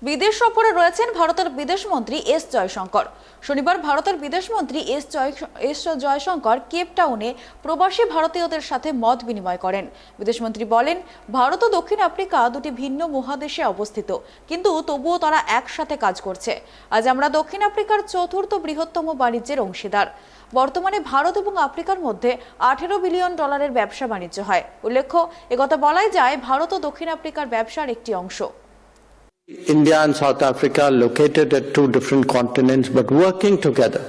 বিদেশ সফরে রয়েছেন ভারতের বিদেশমন্ত্রী এস জয়শঙ্কর। শনিবার ভারতের বিদেশমন্ত্রী এস জয়শঙ্কর কেপ টাউনে প্রবাসী ভারতীয়দের সাথে মত বিনিময় করেন। বিদেশমন্ত্রী বলেন, ভারত ও দক্ষিণ আফ্রিকা দুটি ভিন্ন মহাদেশে অবস্থিত, কিন্তু তবুও তারা একসাথে কাজ করছে। আজ আমরা দক্ষিণ আফ্রিকার চতুর্থ বৃহত্তম বাণিজ্যের অংশীদার। বর্তমানে ভারত এবং আফ্রিকার মধ্যে $18 বিলিয়ন ব্যবসা বাণিজ্য হয়। উল্লেখ্য, একথা বলাই যায় ভারত ও দক্ষিণ আফ্রিকার ব্যবসার একটি অংশ। India and South Africa located at two different continents but working together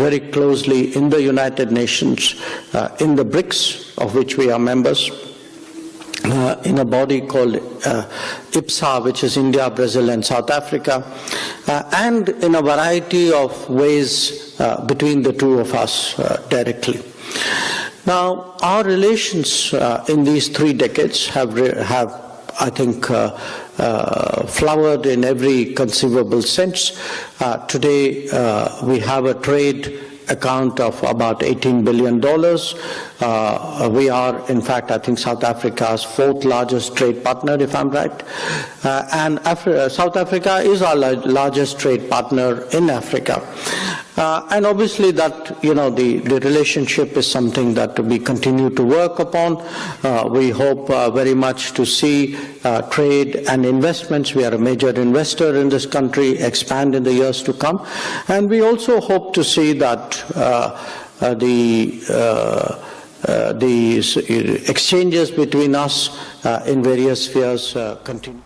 very closely in the United Nations, in the BRICS, of which we are members, in a body called IPSA, which is India, Brazil and South Africa, and in a variety of ways between the two of us directly. Now, our relations in these 3 decades have I think flowered in every conceivable sense. Today we have a trade account of about $18 billion. We are, in fact, I think South Africa's 4th largest trade partner, if I'm right. And South Africa is our largest trade partner in Africa. And obviously that, the relationship is something that we continue to work upon. We hope very much to see trade and investments. We are a major investor in this country, expand in the years to come. And we also hope to see that the exchanges between us in various spheres continue.